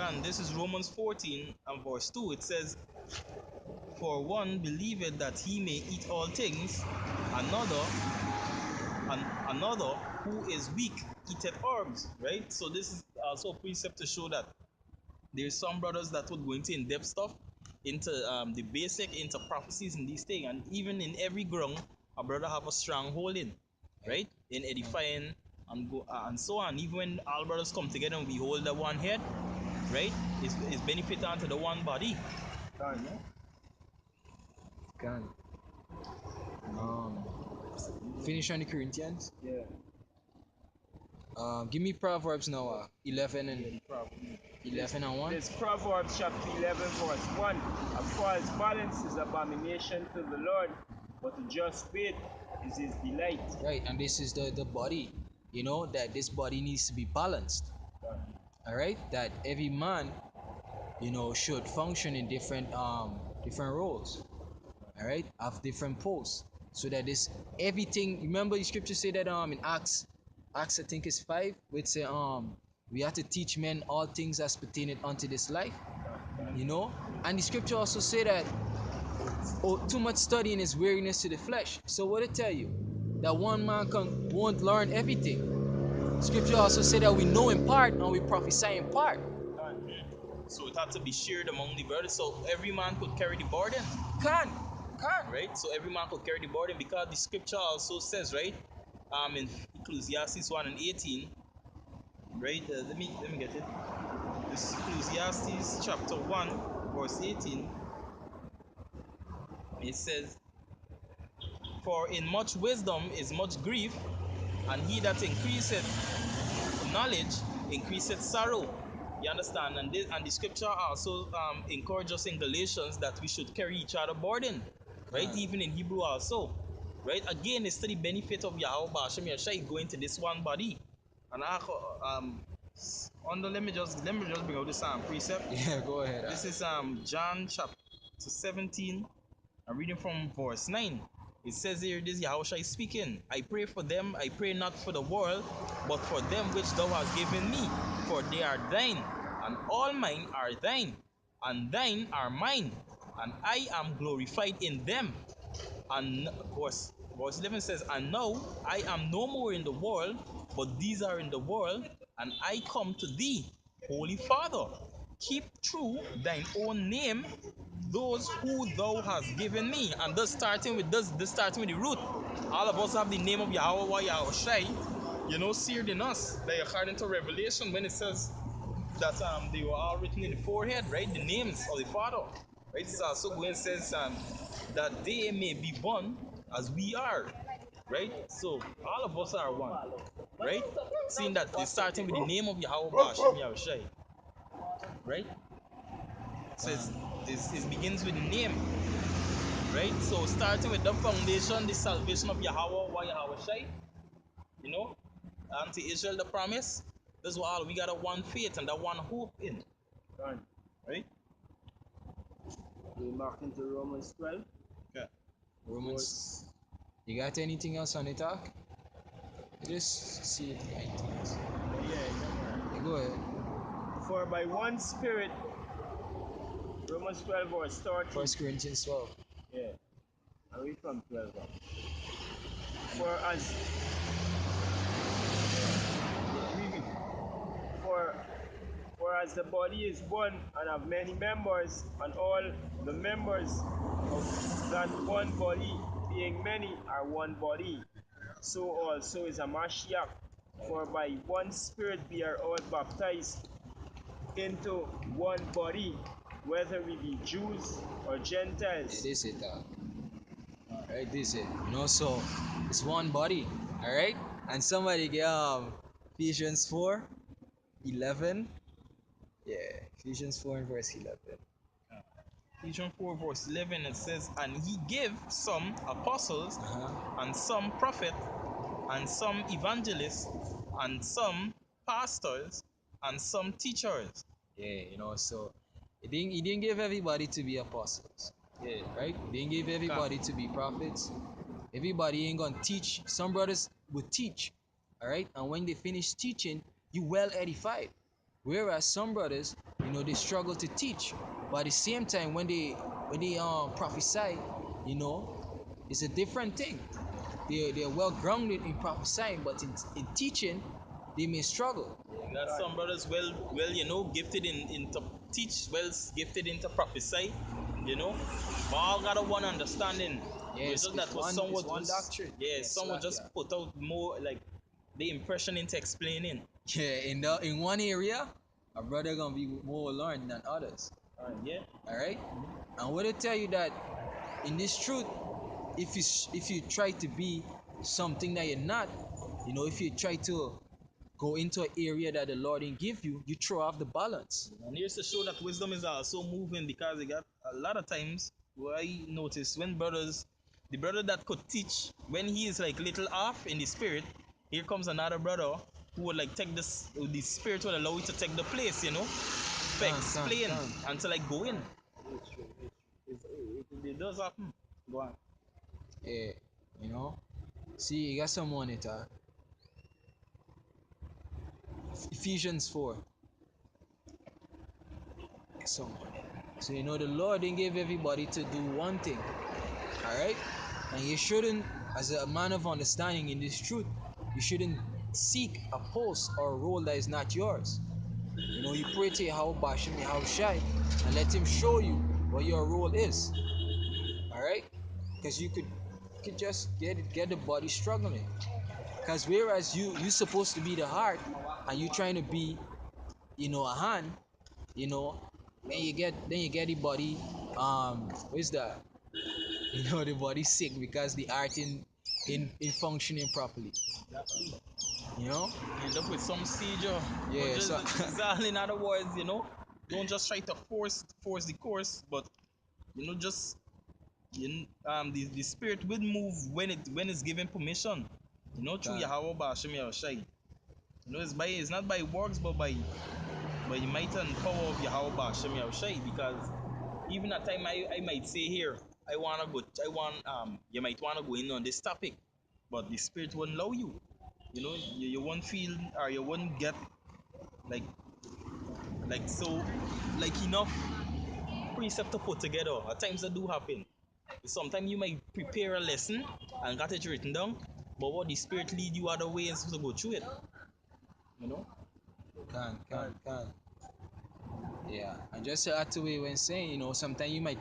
understand, this is Romans 14 and verse 2. It says, for one believeth that he may eat all things, another another who is weak eateth herbs, right? So this is also a precept to show that there's some brothers that would go into in-depth stuff, into the basic, into prophecies and these things, and even in every ground, a brother have a stronghold in, right? In edifying and so on. Even when all brothers come together and we hold the one head, right? It's benefit unto the one body. Can. Finish on the Corinthians. Yeah. Give me Proverbs now. 11 and 11 and 1. This Proverbs chapter 11 verse 1. A false balance is abomination to the Lord, but a just weight is his delight. Right, and this is the body. You know that this body needs to be balanced. All right, that every man, you know, should function in different roles. All right, have different posts, so that this everything. Remember, the scripture say that in Acts I think it's 5, which say we have to teach men all things as pertaining unto this life. You know, and the scripture also say that too much studying is weariness to the flesh. So what it tell you? That one man won't learn everything. Scripture also say that we know in part and we prophesy in part. So it had to be shared among the brothers, so every man could carry the burden. Can. Right? So every man could carry the burden, because the scripture also says, right? In Ecclesiastes 1 and 18, right? Let me get it. This Ecclesiastes chapter 1, verse 18. It says, for in much wisdom is much grief, and he that increaseth knowledge increaseth sorrow. You understand? And the scripture also encourages us in Galatians that we should carry each other burden, right? Even in Hebrew also, right? Again, it's to the benefit of YAHAWASHI PT2 going to this one body. And let me just bring out this precept. Yeah, go ahead. This is John chapter 17. I'm reading from verse 9. It says here, this YAHAWASHI speaking, I pray for them, I pray not for the world, but for them which thou hast given me, for they are thine, and all mine are thine, and thine are mine, and I am glorified in them. And verse 11 says, and now I am no more in the world, but these are in the world, and I come to thee, Holy Father. Keep true thine own name, those who thou hast given me. And thus starting with this starting with the root. All of us have the name of Yahweh, YAHAWASHI, you know, seared in us. Like according to Revelation, when it says that they were all written in the forehead, right? The names of the Father. Right? It's also when it says that they may be one as we are. Right? So all of us are one. Right? Seeing that it's starting with the name of YAHAWASHI. Right? It says it begins with the name. Right? So starting with the foundation, the salvation of Yahweh, YAHAWASHI, you know, and to Israel the promise. That's why we got a one faith and a one hope in. Right? We mark into Romans 12. Okay. Romans. You got anything else on the talk? Just see it. Anything else? Yeah. Go ahead. For by one Spirit, Romans 12 verse 13. 1 Corinthians 12. Yeah. I read from 12 on. For as for as the body is one and have many members, and all the members of that one body, being many, are one body, so also is a Mashiach. For by one Spirit we are all baptized into one body, whether we be Jews or Gentiles. This is it. Alright, this is it. You know, so it's one body. Alright? And somebody get Ephesians 4:11. Yeah, Ephesians 4 and verse 11. Ephesians 4 verse 11, it says, and he gave some apostles, and some prophet, and some evangelists, and some pastors, and some teachers. Yeah, you know, so he didn't give everybody to be apostles. Yeah. Right? He didn't give everybody to be prophets. Everybody ain't gonna teach. Some brothers would teach. Alright? And when they finish teaching, you well edified. Whereas some brothers, they struggle to teach, but at the same time, when they prophesy, you know, it's a different thing. They're well grounded in prophesying, but in teaching, they may struggle. You got some brothers gifted into teach, well gifted into prophesy, you know. But all got a one understanding. Yes, It's just that was it's one just doctrine. yeah, Yes, someone like, just yeah. put out more like the impression into explaining. Yeah, in one area, a brother gonna be more learned than others. Yeah. All right, and what I tell you that in this truth, if you try to be something that you're not, if you try to go into an area that the Lord didn't give you, you throw off the balance. And here's to show that wisdom is also moving because they got a lot of times what I notice when the brother that could teach, when he is like little off in the spirit, here comes another brother who would like take this, the spirit would allow you to take the place, to explain and to like go in. It does happen. Go on. Yeah, you know. See, you got some monitor. Ephesians 4. Someone. So the Lord didn't give everybody to do one thing. Alright? And you shouldn't, as a man of understanding in this truth, you shouldn't seek a post or a role that is not yours. You pray to YAHAWASHI and let him show you what your role is. Alright? Because you could just get the body struggling. Because whereas you supposed to be the heart and you trying to be, a hand, then you get the body, what is that? The body sick because the heart in functioning properly. You know? You end up with some seizure. Yeah, But just so in other words, don't just try to force the course, but just the spirit will move when it's given permission. Through God. YAHAWASHI. It's not by works but by the might and power of YAHAWASHI. Because even at time I might say here, you might wanna go in on this topic, but the spirit won't allow you. You won't feel or you won't get like so like enough precept to put together. At times that do happen. Sometimes you might prepare a lesson and got it written down, but what the spirit lead you other ways to go through it. You know? Can. Yeah. And just to add to it when saying, sometimes you might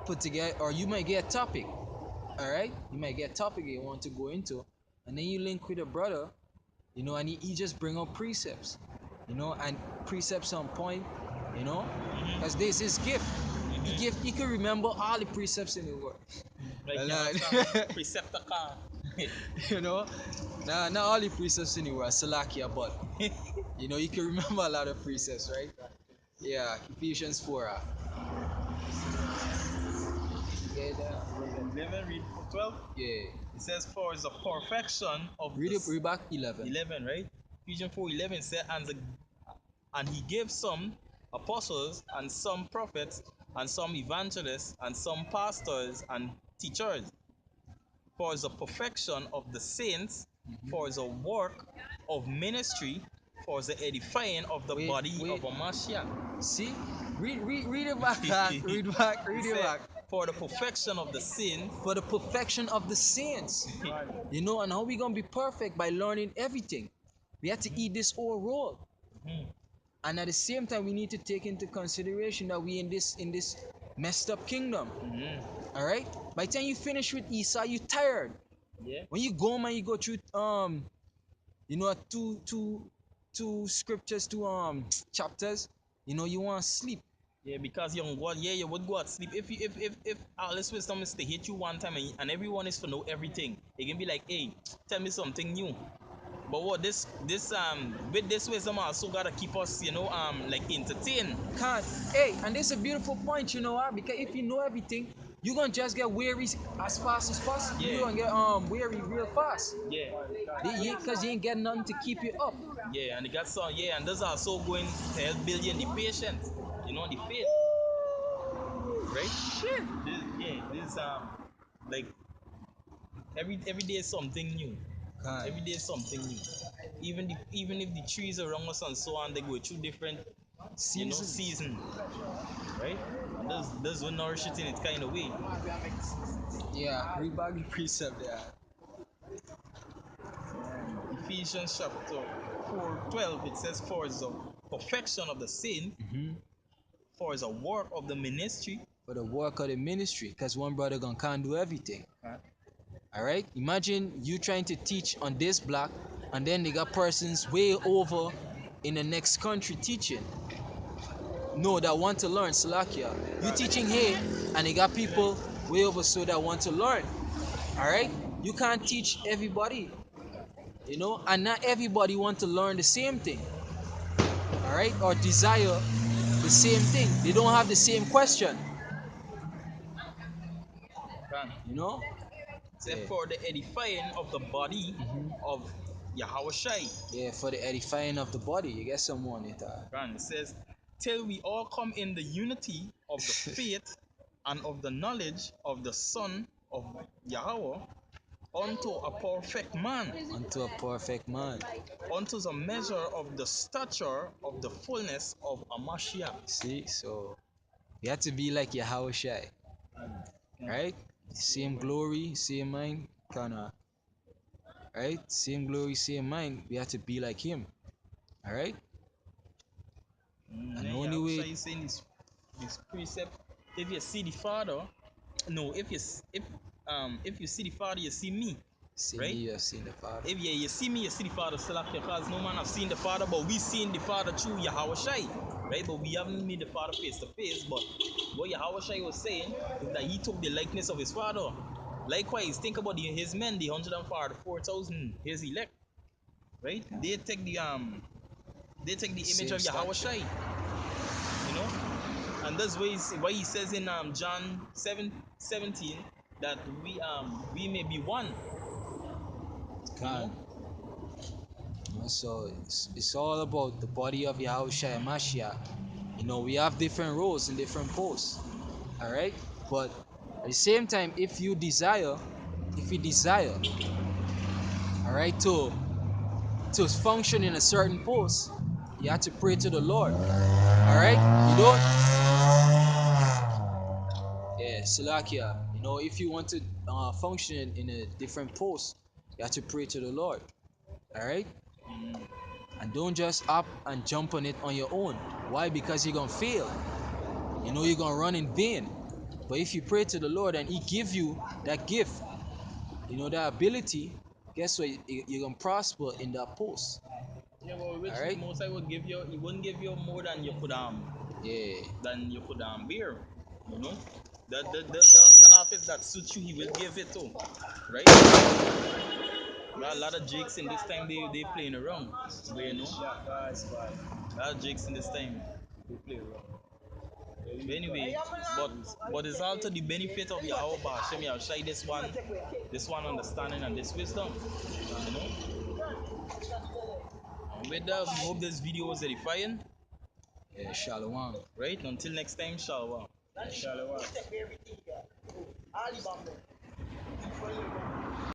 put together or you might get a topic. Alright? You might get a topic you want to go into, and then you link with a brother, and he just bring up precepts, and precepts on point, because this is gift. He can remember all the precepts in the world. Like preceptor car. you know, not all the precepts in the world, Salakia, but you can remember a lot of precepts, right? Yeah, Ephesians 4. Yeah, 11, read 12. yeah. It says, for the perfection of Read back 11. 11, right? Ephesians 4:11 said, and he gave some apostles and some prophets and some evangelists and some pastors and teachers for the perfection of the saints, for the work of ministry, for the edifying of the body wait. of a Mashiach. See? Read it back. Read it back. For the perfection of the saints. For the perfection of the saints. And how we gonna be perfect? By learning everything. We have to eat this whole roll. And at the same time, we need to take into consideration that we in this messed up kingdom. All right. By the time you finish with Esau, you tired. Yeah. When you go, man, you go through two scriptures, two chapters. You want to sleep. Yeah, because young God, you would go at sleep. If all this wisdom is to hit you one time and everyone is to know everything, it can be like, hey, tell me something new. But what this with this wisdom also gotta keep us, like entertained. Can't. Hey, and this is a beautiful point, why? Because if you know everything, you're gonna just get weary as fast as possible. Yeah. You're gonna get weary real fast. Yeah. Because you ain't get nothing to keep you up. Yeah, and it got some, and those are also going to help building the patience, the faith. Right? Shit. This like every day is something new. Every day is something new. Even if the trees around us and so on, they go through different, Seasons. season, right? And this will nourish it in its kind of way. Yeah, read back the precept there. Ephesians chapter 4:12, it says, "For is the perfection of the saint, for is a work of the ministry." For the work of the ministry, because one brother gonna can't do everything. Huh? All right. Imagine you trying to teach on this block, and then they got persons way over in the next country teaching. No, that want to learn Salakia. You teaching here, and they got people way over so that want to learn. All right. You can't teach everybody, and not everybody want to learn the same thing. All right, or desire the same thing. They don't have the same question. Can. You know. Say, Yeah. for the edifying of the body of Yahawashai. Yeah, for the edifying of the body. You get someone it. Can. It says, till we all come in the unity of the faith and of the knowledge of the Son of Yahweh, unto a perfect man, Unto a perfect man. unto the measure of the stature of the fullness of a Mashiach. See, so you have to be like Yahawashai, right? Same glory, same mind, kinda, right? Same glory, same mind. We have to be like him, all right? And the only way, Yahawashai is saying this precept, if you see the Father, no, if you see the Father, you see me, see me, right? you have seen the Father. If you see me, you see the Father. Because no man have seen the Father, but we seen the Father through Yahawashai, right? But we haven't met the Father face to face. But what Yahawashai was saying is that he took the likeness of his Father. Likewise, think about his men, the 144,000, his elect, right? They take the image Same of stature. Yahawashai, you know. And that's why he says in John 7:17 that we may be one, you know. Can. So it's all about the body of Yahushua and Mashiach. We have different roles in different posts. All right, but at the same time, if you desire, all right, to function in a certain post, you have to pray to the Lord. All right, you don't. Yeah, Salakia. If you want to function in a different post, you have to pray to the Lord. All right. And don't just up and jump on it on your own. Why? Because you're gonna fail. You're gonna run in vain. But if you pray to the Lord and He give you that gift, that ability, guess what? You're gonna prosper in that post. Yeah, but which All right? most I would give you, he wouldn't give you more Yeah. than you could bear. You know, the office that suits you, he will give it to, right? There are a lot of jakes in this time they playing around, but a lot of jakes in this time they play around. But anyway, but it's all to the benefit of Yahweh Hashem Yahushai, this one understanding and this wisdom, you know. And with that, we hope this video was edifying. Yeah, Shalom. Right? Until next time, Shalom. Shalom.